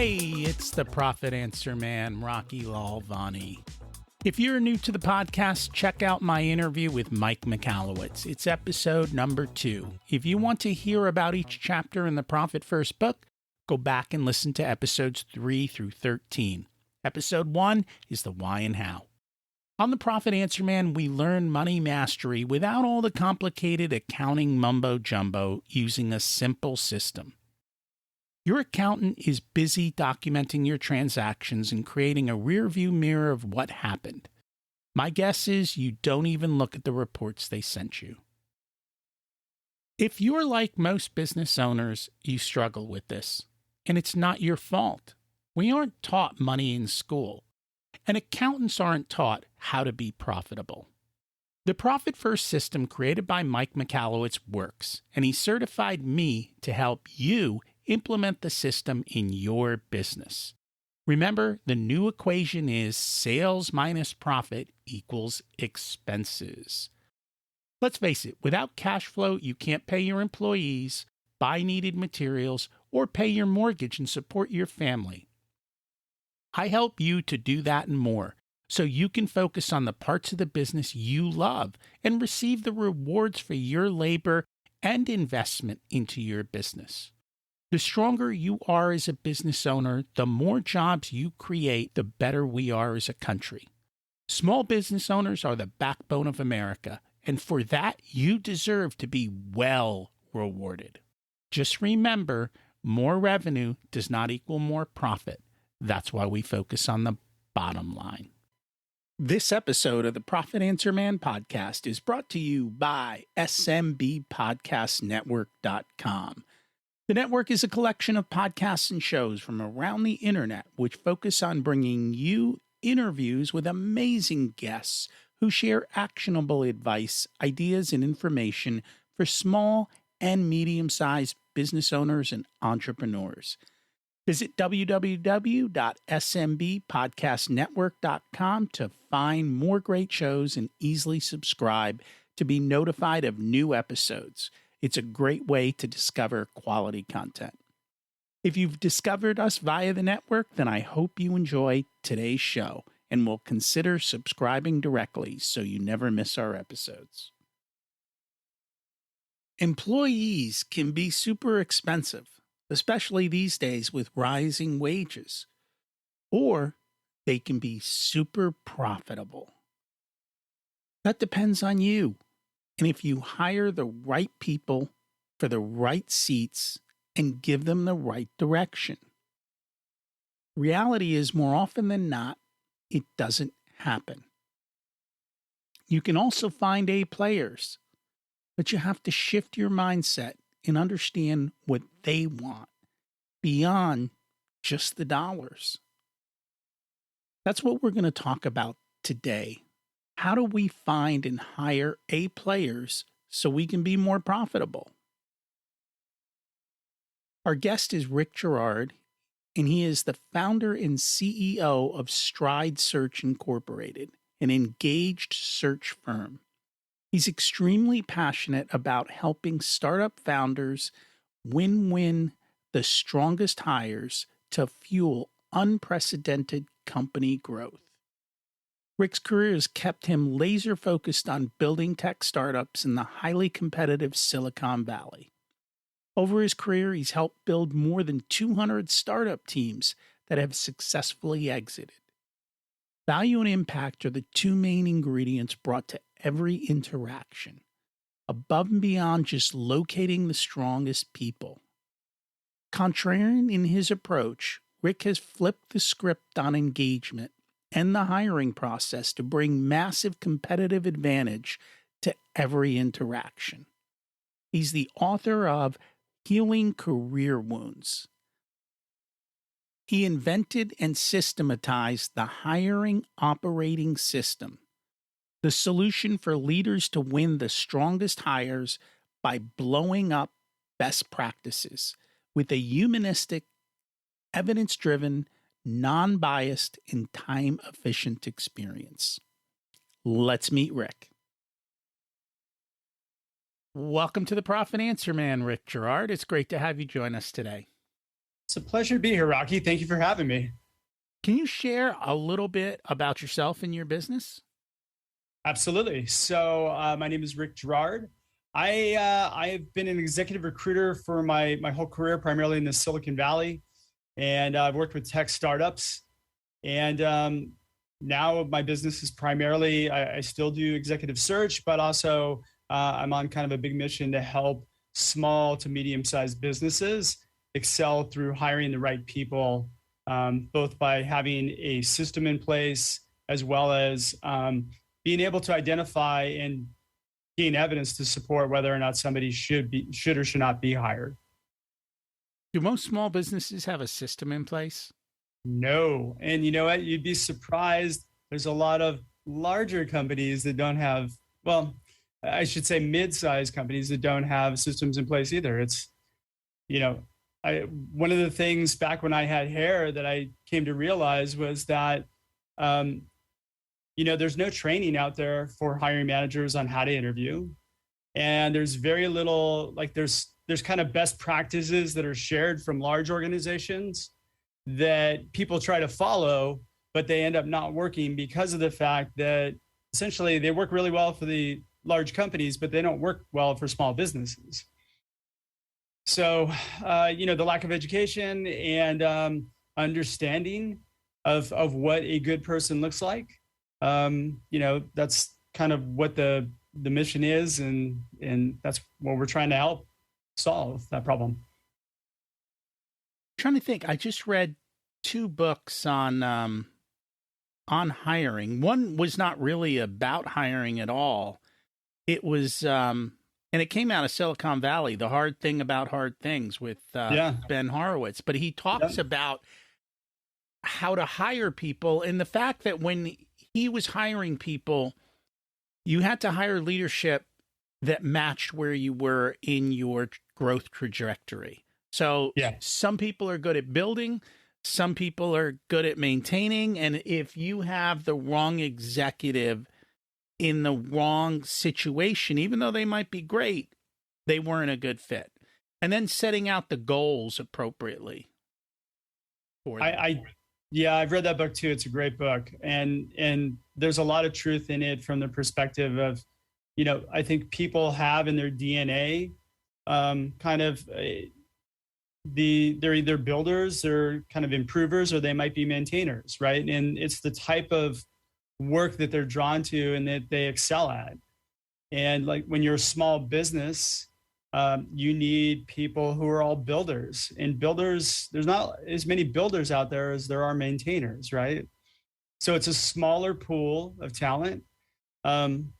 Hey, it's the Profit Answer Man, Rocky Lalvani. If you're new to the podcast, check out my interview with Mike Michalowicz. It's episode number 2. If you want to hear about each chapter in the Profit First book, go back and listen to episodes 3 through 13. Episode 1 is the why and how. On the Profit Answer Man, we learn money mastery without all the complicated accounting mumbo-jumbo using a simple system. Your accountant is busy documenting your transactions and creating a rearview mirror of what happened. My guess is you don't even look at the reports they sent you. If you're like most business owners, you struggle with this, and it's not your fault. We aren't taught money in school, and accountants aren't taught how to be profitable. The Profit First system created by Mike Michalowicz works, and he certified me to help you implement the system in your business. Remember, the new equation is sales minus profit equals expenses. Let's face it, without cash flow, you can't pay your employees, buy needed materials, or pay your mortgage and support your family. I help you to do that and more, so you can focus on the parts of the business you love and receive the rewards for your labor and investment into your business. The stronger you are as a business owner, the more jobs you create, the better we are as a country. Small business owners are the backbone of America, and for that, you deserve to be well rewarded. Just remember, more revenue does not equal more profit. That's why we focus on the bottom line. This episode of the Profit Answer Man podcast is brought to you by SMBpodcastnetwork.com. The network is a collection of podcasts and shows from around the internet which focus on bringing you interviews with amazing guests who share actionable advice, ideas, and information for small and medium-sized business owners and entrepreneurs. Visit www.smbpodcastnetwork.com to find more great shows and easily subscribe to be notified of new episodes. It's a great way to discover quality content. If you've discovered us via the network, then I hope you enjoy today's show and will consider subscribing directly so you never miss our episodes. Employees can be super expensive, especially these days with rising wages, or they can be super profitable. That depends on you. And if you hire the right people for the right seats and give them the right direction. Reality is, more often than not, it doesn't happen. You can also find A players, but you have to shift your mindset and understand what they want beyond just the dollars. That's what we're going to talk about today. How do we find and hire A players so we can be more profitable? Our guest is Rick Girard, and he is the founder and CEO of Stride Search Incorporated, an engaged search firm. He's extremely passionate about helping startup founders win the strongest hires to fuel unprecedented company growth. Rick's career has kept him laser focused on building tech startups in the highly competitive Silicon Valley. Over his career, he's helped build more than 200 startup teams that have successfully exited. Value and impact are the two main ingredients brought to every interaction, above and beyond just locating the strongest people. Contrarian in his approach, Rick has flipped the script on engagement and the hiring process to bring massive competitive advantage to every interaction. He's the author of Healing Career Wounds. He invented and systematized the hiring operating system, the solution for leaders to win the strongest hires by blowing up best practices with a humanistic, evidence-driven, non-biased, and time-efficient experience. Let's meet Rick. Welcome to the Profit Answer Man, Rick Girard. It's great to have you join us today. It's a pleasure to be here, Rocky. Thank you for having me. Can you share a little bit about yourself and your business? Absolutely. So, my name is Girard. I've been an executive recruiter for my whole career, primarily in the Silicon Valley, and I've worked with tech startups. And now my business is primarily I still do executive search, but also I'm on kind of a big mission to help small to medium sized businesses excel through hiring the right people, both by having a system in place as well as being able to identify and gain evidence to support whether or not somebody should or should not be hired. Do most small businesses have a system in place? No. And you know what? You'd be surprised. There's a lot of larger companies that don't have, well, I should say mid-sized companies that don't have systems in place either. It's, you know, one of the things back when I had hair that I came to realize was that, there's no training out there for hiring managers on how to interview. And there's very little, like there's kind of best practices that are shared from large organizations that people try to follow, but they end up not working because of the fact that essentially they work really well for the large companies, but they don't work well for small businesses. So, the lack of education and understanding of what a good person looks like, that's kind of what the mission is, and that's what we're trying to help solve that problem. Trying to think. I just read 2 books on hiring. One was not really about hiring at all. It was, and it came out of Silicon Valley, The Hard Thing About Hard Things with Ben Horowitz. But he talks about how to hire people and the fact that when he was hiring people, you had to hire leadership that matched where you were in your growth trajectory. So some people are good at building, some people are good at maintaining. And if you have the wrong executive in the wrong situation, even though they might be great, they weren't a good fit. And then setting out the goals appropriately for them. I've read that book too. It's a great book. And there's a lot of truth in it from the perspective of, I think people have in their DNA they're either builders or kind of improvers, or they might be maintainers, right? And it's the type of work that they're drawn to and that they excel at. And like when you're a small business, you need people who are all builders. And builders, there's not as many builders out there as there are maintainers, right? So it's a smaller pool of talent. When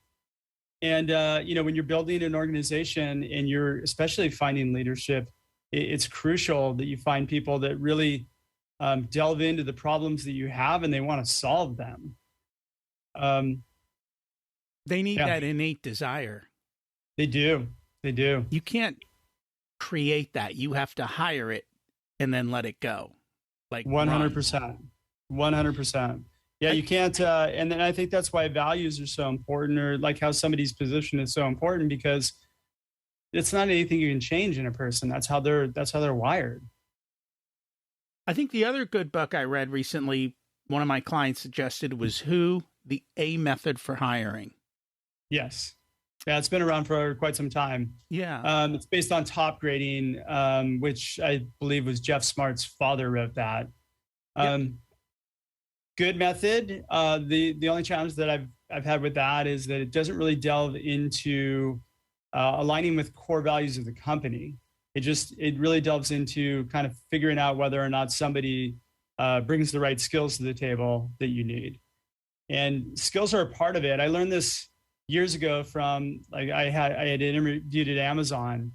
you're building an organization and you're especially finding leadership, it's crucial that you find people that really delve into the problems that you have and they want to solve them. They need that innate desire. They do. You can't create that. You have to hire it and then let it go. Like 100%. 100%. Yeah, you can't. And then I think that's why values are so important, or like how somebody's position is so important, because it's not anything you can change in a person. That's how they're wired. I think the other good book I read recently, one of my clients suggested, was Who? The A Method for Hiring. Yes. Yeah, it's been around for quite some time. Yeah. It's based on top grading, which I believe was Jeff Smart's father wrote that. Good method. The only challenge that I've had with that is that it doesn't really delve into aligning with core values of the company. It really delves into kind of figuring out whether or not somebody brings the right skills to the table that you need. And skills are a part of it. I learned this years ago from, like, I had interviewed at Amazon,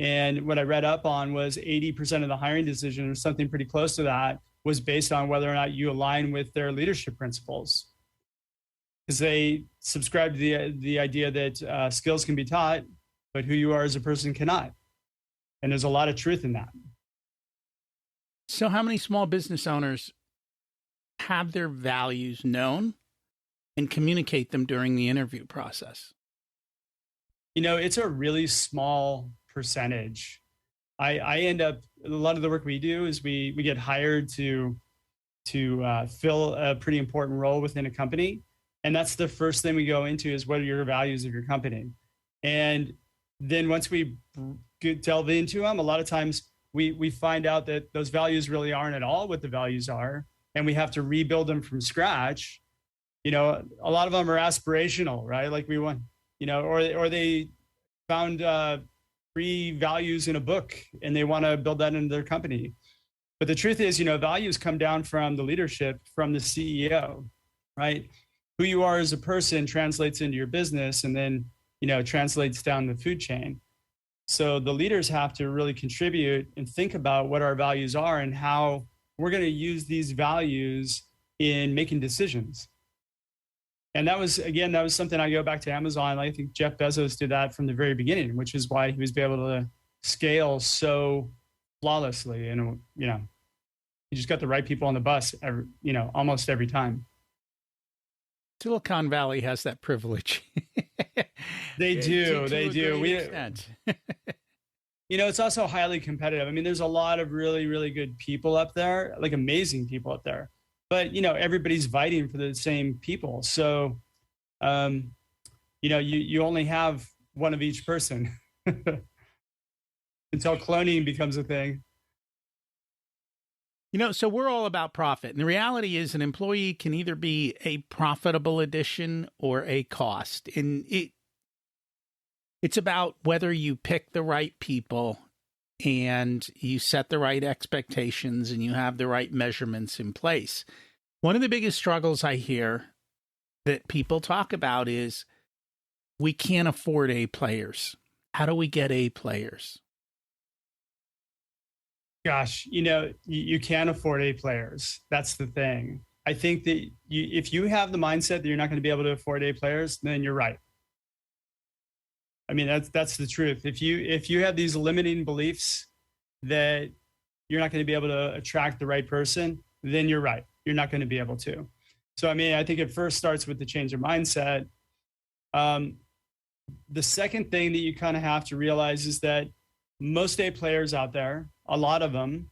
and what I read up on was 80% of the hiring decision, or something pretty close to that, was based on whether or not you align with their leadership principles. Because they subscribe to the idea that skills can be taught, but who you are as a person cannot. And there's a lot of truth in that. So how many small business owners have their values known and communicate them during the interview process? It's a really small percentage. I end up, a lot of the work we do is we get hired to fill a pretty important role within a company. And that's the first thing we go into is what are your values of your company? And then once we delve into them, a lot of times we find out that those values really aren't at all what the values are. And we have to rebuild them from scratch. A lot of them are aspirational, right? Like we want, or they found 3 values in a book and they want to build that into their company. But the truth is, values come down from the leadership, from the CEO, right? Who you are as a person translates into your business and then, translates down the food chain. So the leaders have to really contribute and think about what our values are and how we're going to use these values in making decisions. And that was something I go back to Amazon. I think Jeff Bezos did that from the very beginning, which is why he was able to scale so flawlessly. And, he just got the right people on the bus, almost every time. Silicon Valley has that privilege. They do. They do. It's also highly competitive. I mean, there's a lot of really, really good people up there, like amazing people up there. But, everybody's fighting for the same people. So, you only have one of each person until cloning becomes a thing. So we're all about profit. And the reality is an employee can either be a profitable addition or a cost. And it's about whether you pick the right people and you set the right expectations and you have the right measurements in place. One of the biggest struggles I hear that people talk about is we can't afford A players. How do we get A players? Gosh, you can't afford A players. That's the thing. I think that if you have the mindset that you're not going to be able to afford A players, then you're right. I mean, that's the truth. If you have these limiting beliefs that you're not going to be able to attract the right person, then you're right. You're not going to be able to. So, I mean, I think it first starts with the change of mindset. The second thing that you kind of have to realize is that most A players out there, a lot of them,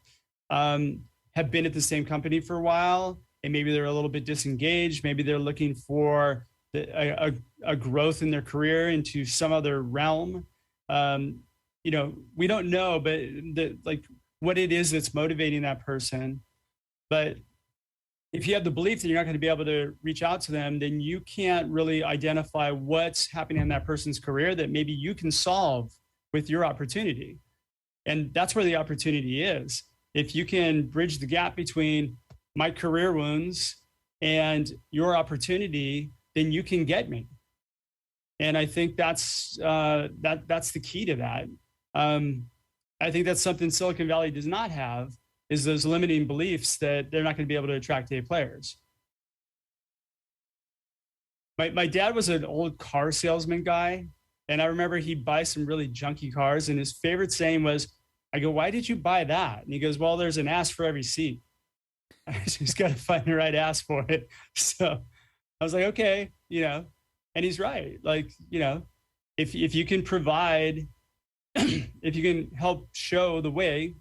have been at the same company for a while, and maybe they're a little bit disengaged. Maybe they're looking for a growth in their career into some other realm. We don't know, but what it is that's motivating that person. But if you have the belief that you're not going to be able to reach out to them, then you can't really identify what's happening in that person's career that maybe you can solve with your opportunity. And that's where the opportunity is. If you can bridge the gap between my career wounds and your opportunity, then you can get me. And I think that's the key to that. I think that's something Silicon Valley does not have, is those limiting beliefs that they're not going to be able to attract A players. My dad was an old car salesman guy, and I remember he'd buy some really junky cars, and his favorite saying was, I go, why did you buy that? And he goes, well, there's an ass for every seat. I just got to find the right ass for it. So I was like, okay, and he's right. Like, if you can provide, if you can help show the way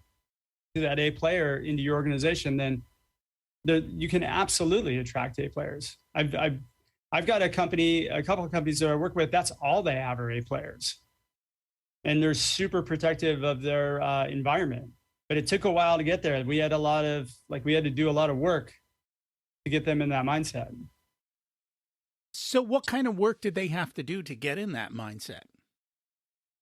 to that A player into your organization, then you can absolutely attract A players. I've got a couple of companies that I work with, that's all they have are A players. And they're super protective of their environment. But it took a while to get there. We had to do a lot of work to get them in that mindset. So what kind of work did they have to do to get in that mindset?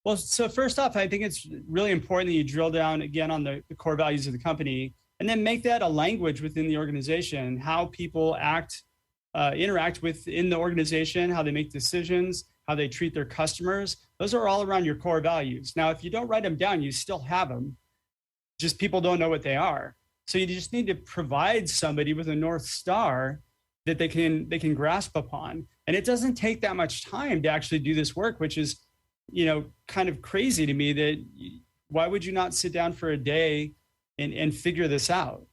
Well, so first off, I think it's really important that you drill down again on the core values of the company and then make that a language within the organization, how people interact within the organization, how they make decisions, how they treat their customers. Those are all around your core values. Now, if you don't write them down, you still have them. Just people don't know what they are. So you just need to provide somebody with a North Star that they can grasp upon. And it doesn't take that much time to actually do this work, which is, kind of crazy to me that why would you not sit down for a day and figure this out?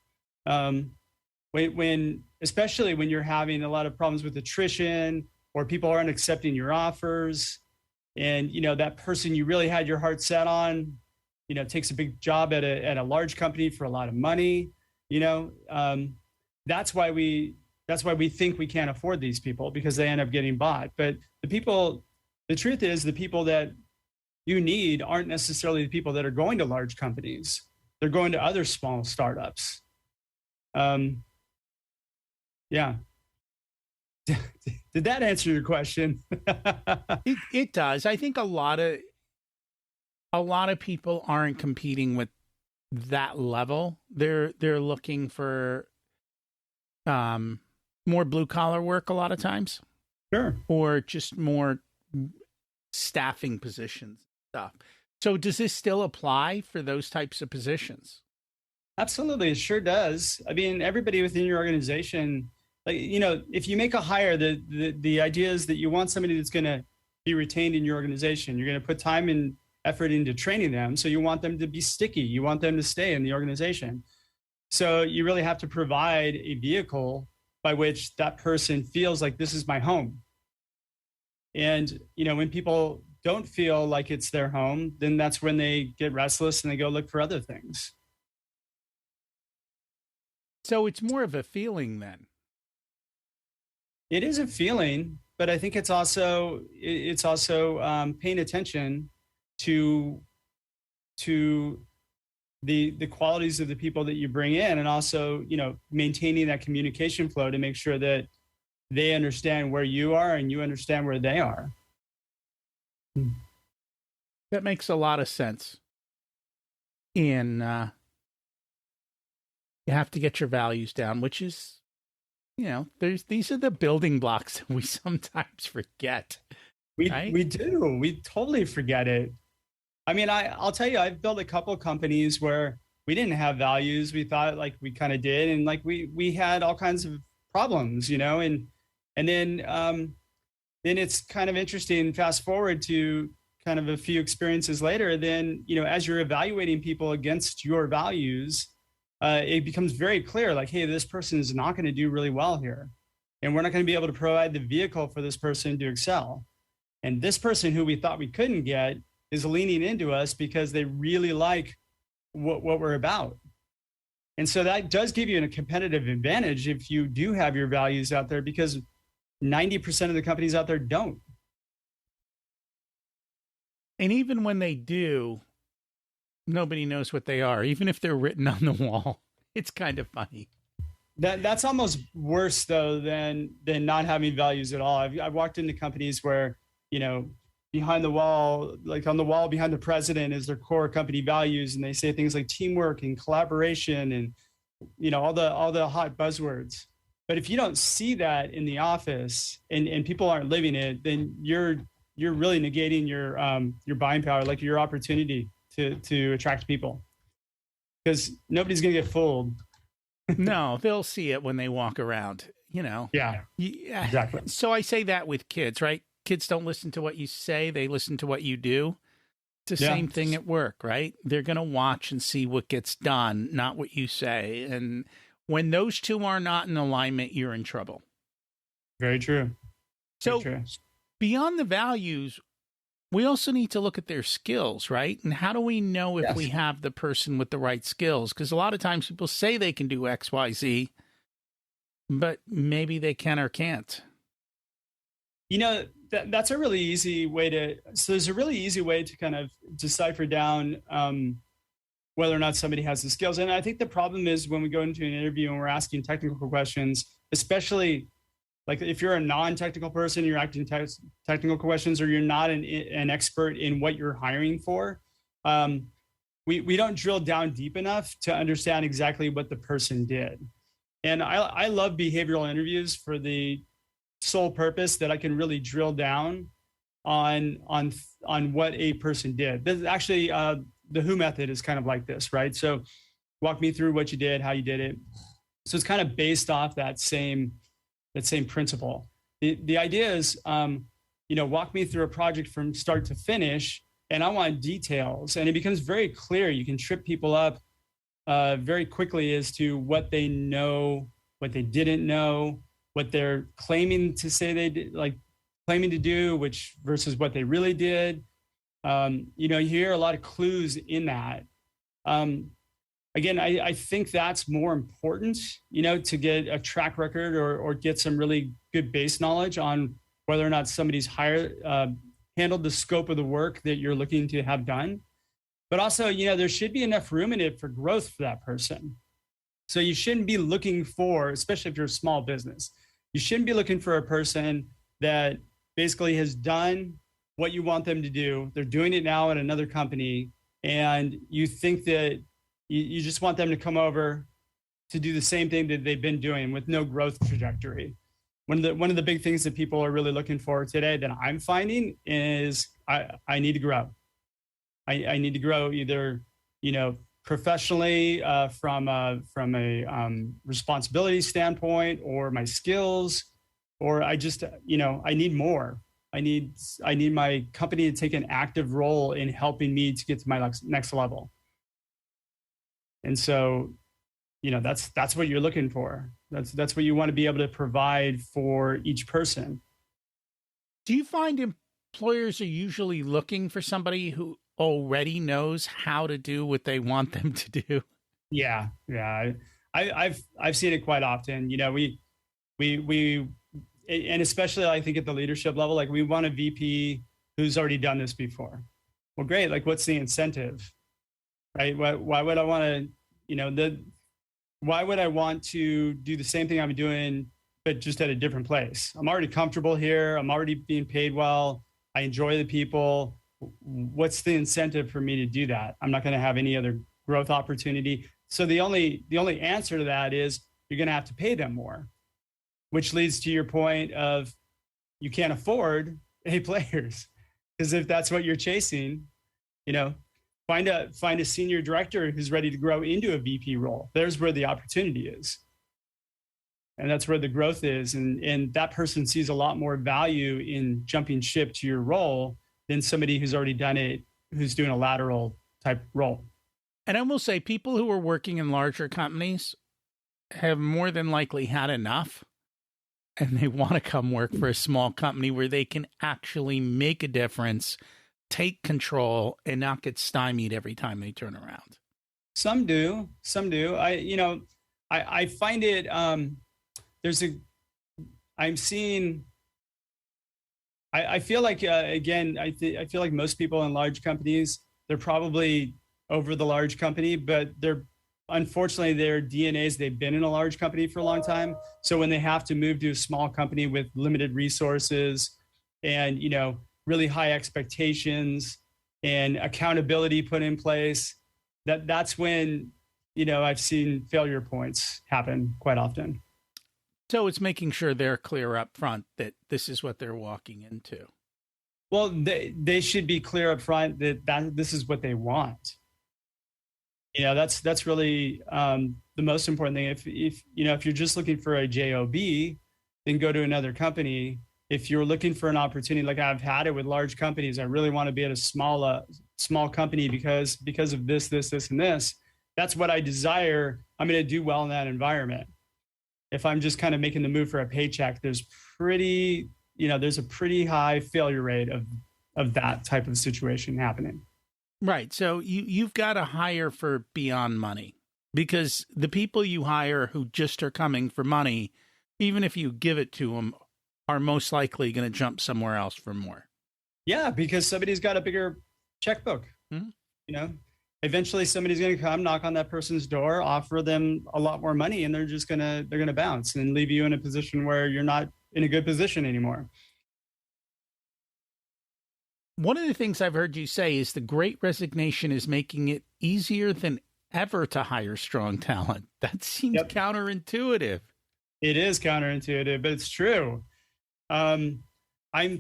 Especially when you're having a lot of problems with attrition or people aren't accepting your offers and, that person you really had your heart set on takes a big job at a large company for a lot of money. That's why we think we can't afford these people, because they end up getting bought. But the truth is, the people that you need aren't necessarily the people that are going to large companies. They're going to other small startups. Yeah. Did that answer your question? It does. I think a lot of people aren't competing with that level. They're looking for more blue collar work a lot of times. Sure. Or just more staffing positions stuff. So does this still apply for those types of positions? Absolutely, it sure does. I mean, everybody within your organization, if you make a hire, the idea is that you want somebody that's going to be retained in your organization. You're going to put time and effort into training them. So you want them to be sticky. You want them to stay in the organization. So you really have to provide a vehicle by which that person feels like, this is my home. And, when people don't feel like it's their home, then that's when they get restless and they go look for other things. So it's more of a feeling then. It is a feeling, but I think it's also paying attention to the qualities of the people that you bring in, and also maintaining that communication flow to make sure that they understand where you are and you understand where they are. That makes a lot of sense. And you have to get your values down, which is, these are the building blocks that we sometimes forget. We right? do. We totally forget it. I mean, I'll tell you, I've built a couple of companies where we didn't have values. We thought like we kind of did. And like we had all kinds of problems, and then it's kind of interesting, fast forward to kind of a few experiences later, then, as you're evaluating people against your values, it becomes very clear, like, hey, this person is not going to do really well here. And we're not going to be able to provide the vehicle for this person to excel. And this person who we thought we couldn't get is leaning into us because they really like what we're about. And so that does give you a competitive advantage if you do have your values out there, because 90% of the companies out there don't. And even when they do, nobody knows what they are, even if they're written on the wall. It's kind of funny. That's almost worse, though, than not having values at all. I've walked into companies where, behind the wall, like on the wall behind the president is their core company values, and they say things like teamwork and collaboration and, all the hot buzzwords. But if you don't see that in the office and people aren't living it, then you're really negating your buying power, like your opportunity to attract people, because nobody's going to get fooled. No, they'll see it when they walk around, Yeah, exactly. So I say that with kids, right? Kids don't listen to what you say. They listen to what you do. It's the same thing at work, right? They're going to watch and see what gets done, not what you say. And when those two are not in alignment, you're in trouble. Very true. So Very true. Beyond the values, we also need to look at their skills, right? And how do we know if we have the person with the right skills? Because a lot of times people say they can do X, Y, Z, but maybe they can or can't. That's a really easy way so there's a really easy way to kind of decipher down whether or not somebody has the skills. And I think the problem is when we go into an interview and we're asking technical questions, especially like if you're a non-technical person, you're asking technical questions, or you're not an expert in what you're hiring for, we don't drill down deep enough to understand exactly what the person did. And I love behavioral interviews for the sole purpose that I can really drill down on what a person did. This is actually the Who method is kind of like this, right? So walk me through what you did, how you did it. So it's kind of based off that same principle. The idea is, walk me through a project from start to finish, and I want details. And it becomes very clear. You can trip people up very quickly as to what they know, what they didn't know, what they're claiming to say they did, like claiming to do, which versus what they really did. You hear a lot of clues in that. Again, I think that's more important, to get a track record or get some really good base knowledge on whether or not somebody's handled the scope of the work that you're looking to have done. But also, there should be enough room in it for growth for that person. So you shouldn't be looking for, especially if you're a small business, you shouldn't be looking for a person that basically has done what you want them to do. They're doing it now at another company, and you think that you just want them to come over to do the same thing that they've been doing with no growth trajectory. One of the big things that people are really looking for today that I'm finding is I need to grow. I need to grow either, professionally from a responsibility standpoint, or my skills, or I just, I need more. I need my company to take an active role in helping me to get to my next level. And so, that's what you're looking for. That's what you want to be able to provide for each person. Do you find employers are usually looking for somebody who already knows how to do what they want them to do? Yeah. I've seen it quite often. We and especially I think at the leadership level, like we want a VP who's already done this before. Well, great. Like, what's the incentive, right? Why would I want to, why would I want to do the same thing I'm doing, but just at a different place? I'm already comfortable here. I'm already being paid well. I enjoy the people. What's the incentive for me to do that? I'm not going to have any other growth opportunity. So the only answer to that is you're going to have to pay them more, which leads to your point of you can't afford A players. Because if that's what you're chasing, find a senior director who's ready to grow into a VP role. There's where the opportunity is. And that's where the growth is. And that person sees a lot more value in jumping ship to your role than somebody who's already done it, who's doing a lateral type role. And I will say people who are working in larger companies have more than likely had enough, and they want to come work for a small company where they can actually make a difference, take control, and not get stymied every time they turn around. Some do. I find it, I feel like, again, I feel like most people in large companies, they're probably over the large company, but unfortunately, their DNAs, they've been in a large company for a long time. So when they have to move to a small company with limited resources and, really high expectations and accountability put in place, that's when, I've seen failure points happen quite often. So it's making sure they're clear up front that this is what they're walking into. Well, they should be clear up front that this is what they want. That's really the most important thing. If you're just looking for a job, then go to another company. If you're looking for an opportunity, like I've had it with large companies, I really want to be at a small company because of this, and this. That's what I desire. I'm going to do well in that environment. If I'm just kind of making the move for a paycheck, there's a pretty high failure rate of that type of situation happening. Right. So you've got to hire for beyond money, because the people you hire who just are coming for money, even if you give it to them, are most likely going to jump somewhere else for more. Yeah, because somebody's got a bigger checkbook. Mm-hmm. Eventually somebody's going to come, knock on that person's door, offer them a lot more money, and they're going to bounce and leave you in a position where you're not in a good position anymore. One of the things I've heard you say is the Great Resignation is making it easier than ever to hire strong talent. That seems counterintuitive. It is counterintuitive, but it's true. I'm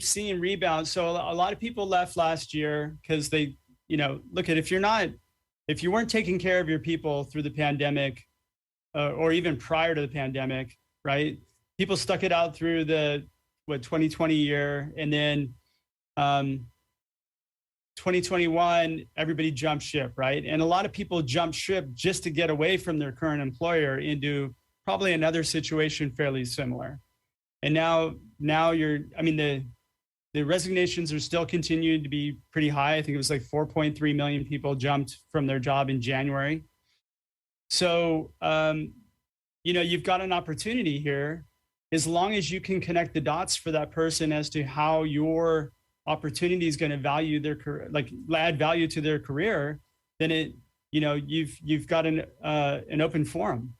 seeing rebounds. So a lot of people left last year because they, look at, if you weren't taking care of your people through the pandemic, or even prior to the pandemic, right? People stuck it out through the 2020 year, and then 2021, everybody jumped ship, right? And a lot of people jumped ship just to get away from their current employer into probably another situation fairly similar. And now the resignations are still continuing to be pretty high. I think it was like 4.3 million people jumped from their job in January. So, you've got an opportunity here. As long as you can connect the dots for that person as to how your opportunity is going to value their career, like add value to their career, then you've got an open forum,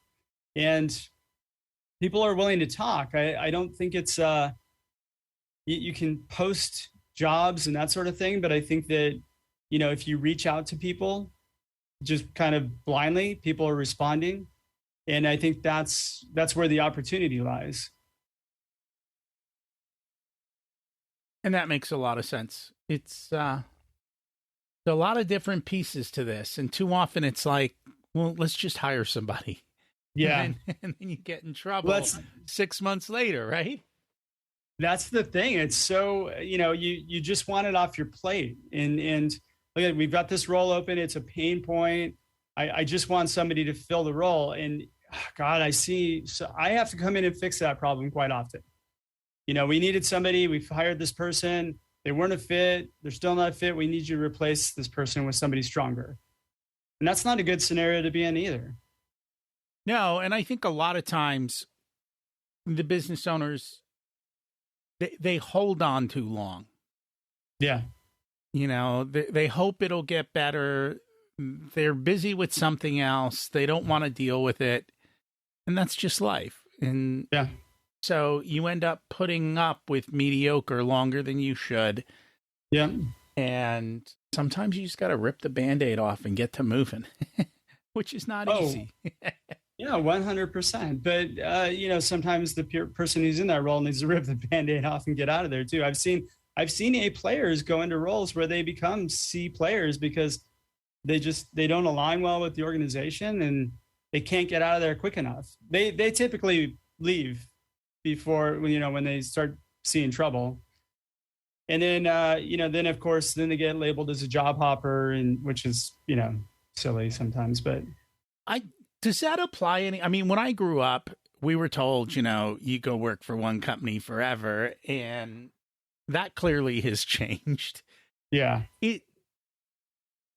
and people are willing to talk. I don't think it's you can post jobs and that sort of thing, but I think that if you reach out to people just kind of blindly, people are responding, and I think that's where the opportunity lies. And that makes a lot of sense. It's a lot of different pieces to this. And too often it's like, well, let's just hire somebody. Yeah. And then you get in trouble 6 months later, right? That's the thing. It's so, you just want it off your plate. And look, we've got this role open. It's a pain point. I just want somebody to fill the role. And God, so I have to come in and fix that problem quite often. We needed somebody, we've hired this person, they weren't a fit, they're still not a fit, we need you to replace this person with somebody stronger. And that's not a good scenario to be in either. No, and I think a lot of times the business owners, they hold on too long. Yeah. They hope it'll get better. They're busy with something else. They don't want to deal with it. And that's just life. And yeah. So you end up putting up with mediocre longer than you should. Yeah. And sometimes you just got to rip the Band-Aid off and get to moving, which is not easy. Yeah, 100%. But, sometimes the person who's in that role needs to rip the Band-Aid off and get out of there too. I've seen A players go into roles where they become C players because they don't align well with the organization and they can't get out of there quick enough. They typically leave before, when they start seeing trouble. And then, then of course, then they get labeled as a job hopper, and which is, silly sometimes, but. Does that apply when I grew up, we were told, you go work for one company forever, and that clearly has changed. Yeah.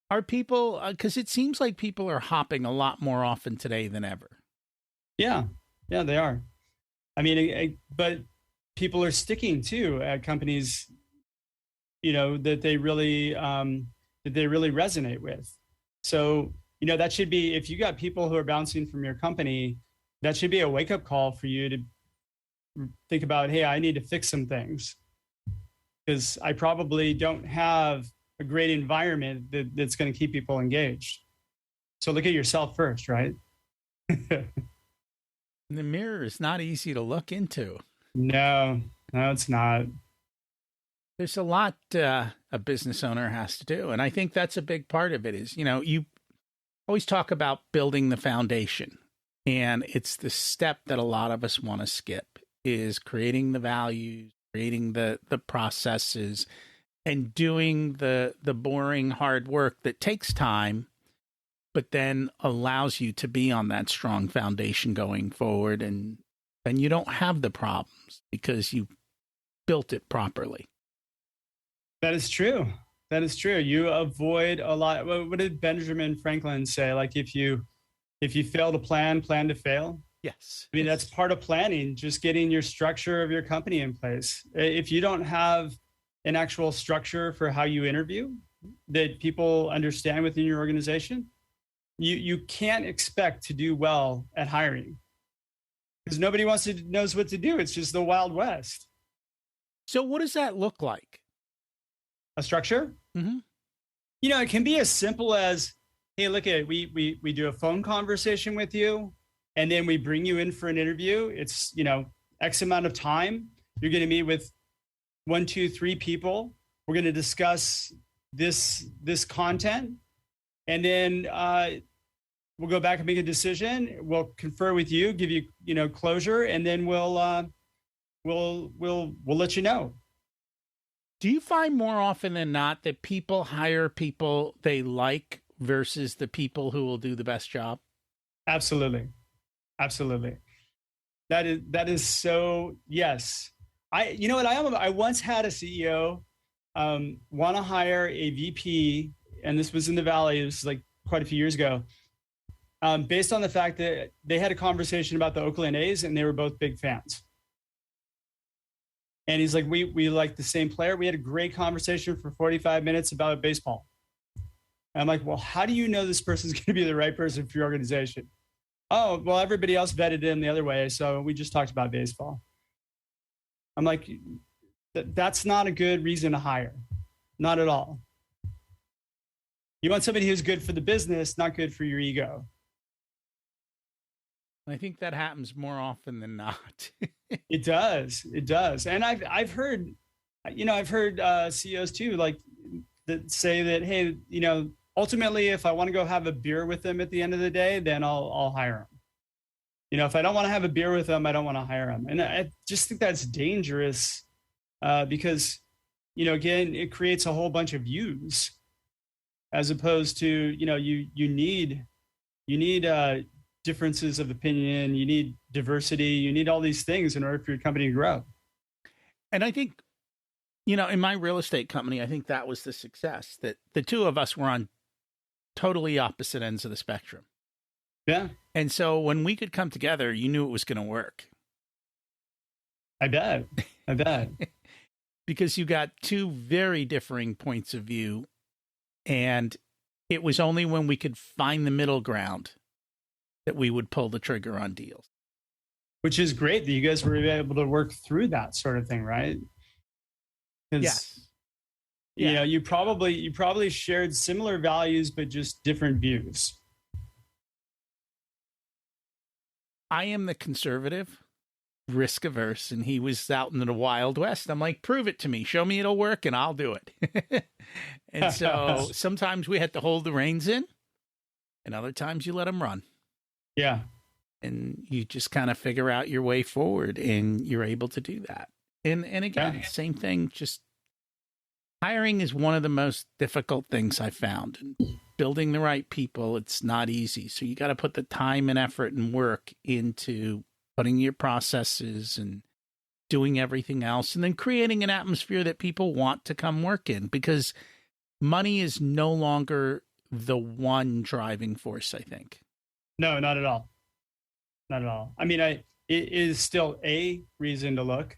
Are people, because it seems like people are hopping a lot more often today than ever. Yeah. Yeah, they are. But people are sticking to at companies, that they really resonate with. So, that should be, if you got people who are bouncing from your company, that should be a wake-up call for you to think about, hey, I need to fix some things because I probably don't have a great environment that's going to keep people engaged. So look at yourself first, right? The mirror is not easy to look into. No, it's not. There's a lot a business owner has to do. And I think that's a big part of it is, you always talk about building the foundation. And it's the step that a lot of us want to skip is creating the values, creating the processes, and doing the boring hard work that takes time, but then allows you to be on that strong foundation going forward. And you don't have the problems because you built it properly. That is true. That is true. You avoid a lot. What did Benjamin Franklin say? Like if you fail to plan to fail. Yes. That's part of planning, just getting your structure of your company in place. If you don't have an actual structure for how you interview that people understand within your organization, you can't expect to do well at hiring because nobody knows what to do. It's just the Wild West. So what does that look like? A structure? Mm-hmm. It can be as simple as, hey, look at it. We do a phone conversation with you, and then we bring you in for an interview. It's, X amount of time. You're going to meet with 1, 2, 3 people. We're going to discuss this content, and then we'll go back and make a decision. We'll confer with you, give you, closure, and then we'll let you know. Do you find more often than not that people hire people they like versus the people who will do the best job? Absolutely. That is so, yes. You know what? I once had a CEO want to hire a VP, and this was in the Valley. This was like quite a few years ago, based on the fact that they had a conversation about the Oakland A's, and they were both big fans. And he's like, we like the same player. We had a great conversation for 45 minutes about baseball. And I'm like, well, how do you know this person's going to be the right person for your organization? Oh, well, everybody else vetted him the other way, so we just talked about baseball. I'm like, that's not a good reason to hire. Not at all. You want somebody who's good for the business, not good for your ego. I think that happens more often than not. It does. It does. And I've heard, CEOs too, like that say that, hey, ultimately, if I want to go have a beer with them at the end of the day, then I'll hire them. If I don't want to have a beer with them, I don't want to hire them. And I just think that's dangerous because, again, it creates a whole bunch of yous as opposed to, you need differences of opinion, you need diversity, you need all these things in order for your company to grow. And I think, in my real estate company, I think that was the success, that the two of us were on totally opposite ends of the spectrum. Yeah. And so when we could come together, you knew it was going to work. I bet. Because you got two very differing points of view. And it was only when we could find the middle ground that we would pull the trigger on deals. Which is great that you guys were able to work through that sort of thing, right? Yes. Yeah. You probably shared similar values, but just different views. I am the conservative, risk averse, and he was out in the Wild West. I'm like, prove it to me. Show me it'll work, and I'll do it. And so sometimes we had to hold the reins in, and other times you let them run. Yeah. And you just kind of figure out your way forward, and you're able to do that. And again, same thing, just hiring is one of the most difficult things I found. And building the right people, it's not easy. So you got to put the time and effort and work into putting your processes and doing everything else, and then creating an atmosphere that people want to come work in, because money is no longer the one driving force, I think. No, not at all. Not at all. I mean, it is still a reason to look,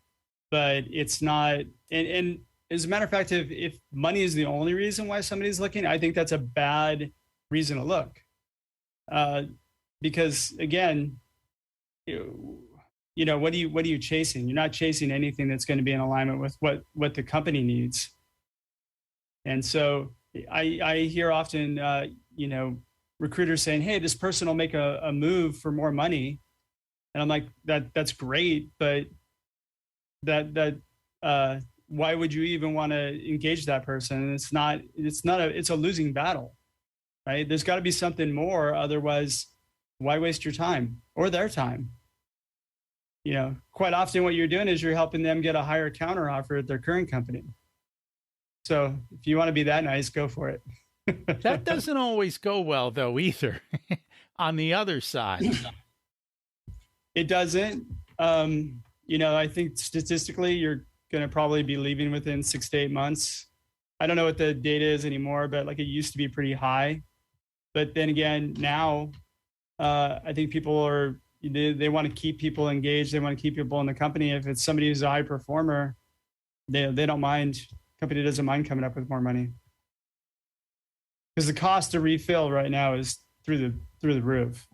but it's not. And as a matter of fact, if money is the only reason why somebody's looking, I think that's a bad reason to look. Because again, what are you chasing? You're not chasing anything that's going to be in alignment with what the company needs. And so I hear often, recruiters saying, hey, this person will make a move for more money. And I'm like, that's great, but why would you even want to engage that person? It's a losing battle, right? There's got to be something more. Otherwise, why waste your time or their time? Quite often what you're doing is you're helping them get a higher counter offer at their current company. So if you want to be that nice, go for it. That doesn't always go well, though, either. On the other side, it doesn't. I think statistically, you're going to probably be leaving within 6 to 8 months. I don't know what the data is anymore, but like it used to be pretty high. But then again, now I think people they want to keep people engaged. They want to keep people in the company. If it's somebody who's a high performer, they don't mind. Company doesn't mind coming up with more money. Because the cost to refill right now is through the roof.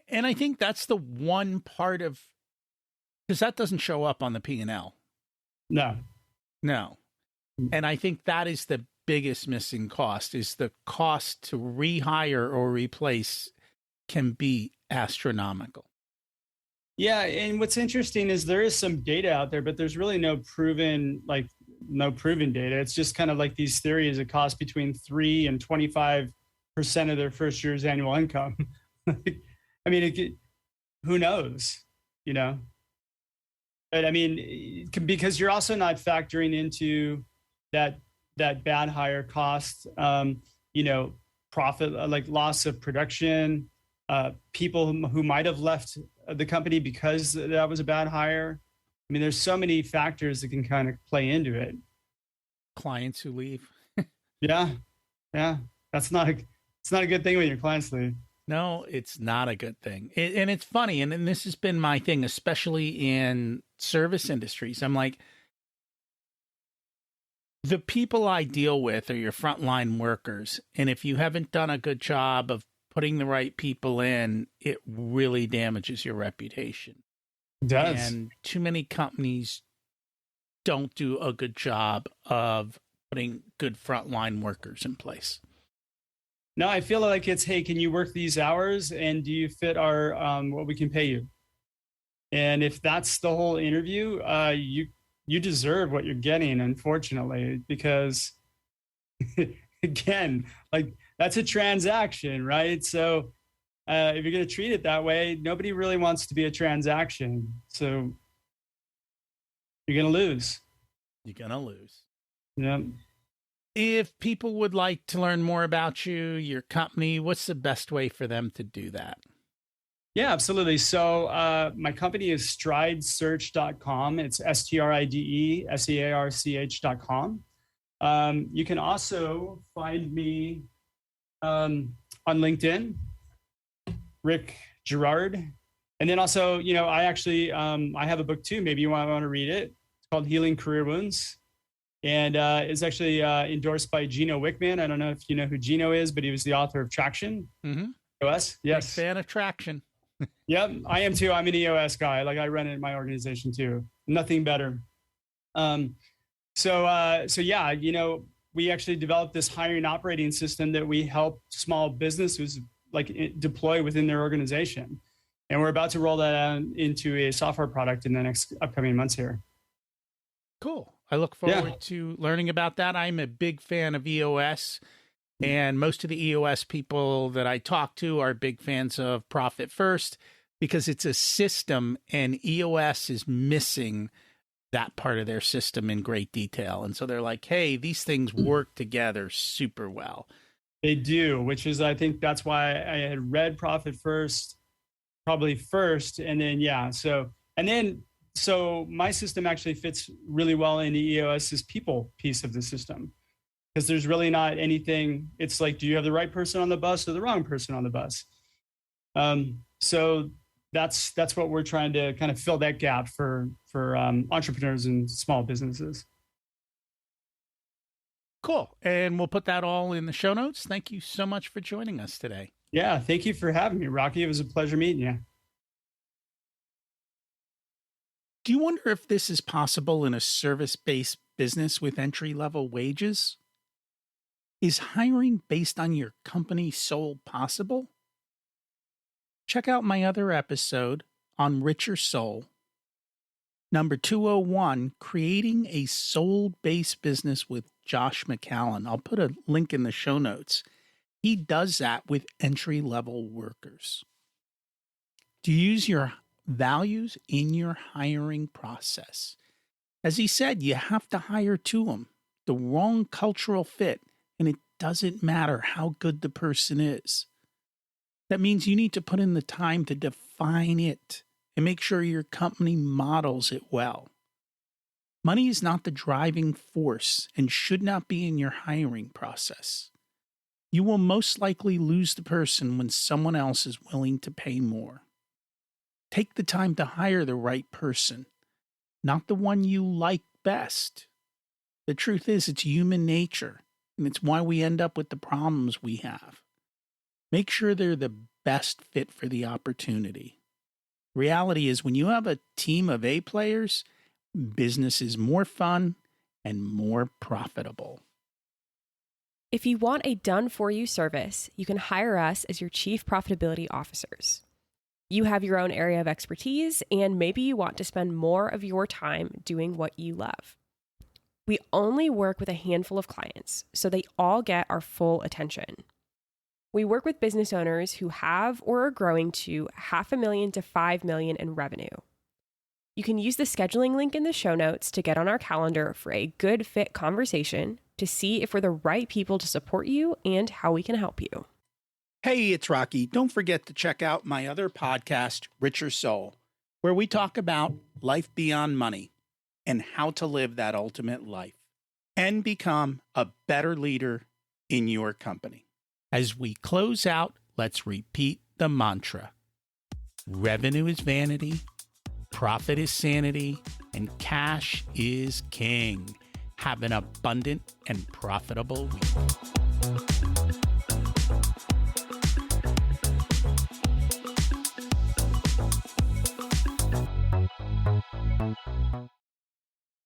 And I think that's the one part of, because that doesn't show up on the P&L. No. And I think that is the biggest missing cost, is the cost to rehire or replace can be astronomical. Yeah. And what's interesting is there is some data out there, but there's really no proven data. It's just kind of like these theories that cost between 3 and 25% of their first year's annual income. I mean, who knows, But I mean, because you're also not factoring into that bad hire cost, profit, like loss of production, people who might have left the company because that was a bad hire. I mean, there's so many factors that can kind of play into it. Clients who leave. Yeah. Yeah. It's not a good thing when your clients leave. No, it's not a good thing. And it's funny. And this has been my thing, especially in service industries. I'm like, the people I deal with are your frontline workers. And if you haven't done a good job of putting the right people in, it really damages your reputation. It does. And too many companies don't do a good job of putting good frontline workers in place. No, I feel like it's, hey, can you work these hours and do you fit our what we can pay you? And if that's the whole interview, you deserve what you're getting, unfortunately, because again, like that's a transaction, right? So if you're going to treat it that way, nobody really wants to be a transaction. So you're going to lose. You're going to lose. Yeah. If people would like to learn more about you, your company, what's the best way for them to do that? Yeah, absolutely. So my company is stridesearch.com. It's STRIDESEARCH.com. You can also find me on LinkedIn, Rick Girard. And then also, I actually, I have a book too. Maybe you want to read it. It's called Healing Career Wounds. And it's actually endorsed by Gino Wickman. I don't know if you know who Gino is, but he was the author of Traction. Mm-hmm. EOS, yes. Big fan of Traction. Yep, I am too. I'm an EOS guy. Like I run it in my organization too. Nothing better. So yeah, we actually developed this hiring operating system that we help small businesses deploy within their organization. And we're about to roll that out into a software product in the next upcoming months here. Cool. I look forward to learning about that. I'm a big fan of EOS, and most of the EOS people that I talk to are big fans of Profit First because it's a system, and EOS is missing that part of their system in great detail. And so they're like, hey, these things work together super well. They do, which is, I think that's why I had read Profit First, probably first, and then, So my system actually fits really well in the EOS's people piece of the system because there's really not anything. It's like, do you have the right person on the bus or the wrong person on the bus? So that's what we're trying to kind of fill that gap for entrepreneurs and small businesses. Cool. And we'll put that all in the show notes. Thank you so much for joining us today. Yeah. Thank you for having me, Rocky. It was a pleasure meeting you. Do you wonder if this is possible in a service-based business with entry-level wages? Is hiring based on your company soul possible? Check out my other episode on Richer Soul, number 201, Creating a Soul-Based Business with Josh McCallan. I'll put a link in the show notes. He does that with entry-level workers. Do you use your values in your hiring process? As he said, you have to hire to them. The wrong cultural fit, and it doesn't matter how good the person is. That means you need to put in the time to define it and make sure your company models it well. Money is not the driving force and should not be in your hiring process. You will most likely lose the person when someone else is willing to pay more. Take the time to hire the right person, not the one you like best. The truth is, it's human nature, and it's why we end up with the problems we have. Make sure they're the best fit for the opportunity. Reality is, when you have a team of A players, business is more fun and more profitable. If you want a done-for-you service, you can hire us as your Chief Profitability Officers. You have your own area of expertise, and maybe you want to spend more of your time doing what you love. We only work with a handful of clients, so they all get our full attention. We work with business owners who have or are growing to $500,000 to $5 million in revenue. You can use the scheduling link in the show notes to get on our calendar for a good fit conversation to see if we're the right people to support you and how we can help you. Hey, it's Rocky. Don't forget to check out my other podcast, Richer Soul. where we talk about life beyond money and how to live that ultimate life and become a better leader in your company. As we close out, let's repeat the mantra. Revenue is vanity, profit is sanity, and cash is king. Have an abundant and profitable week.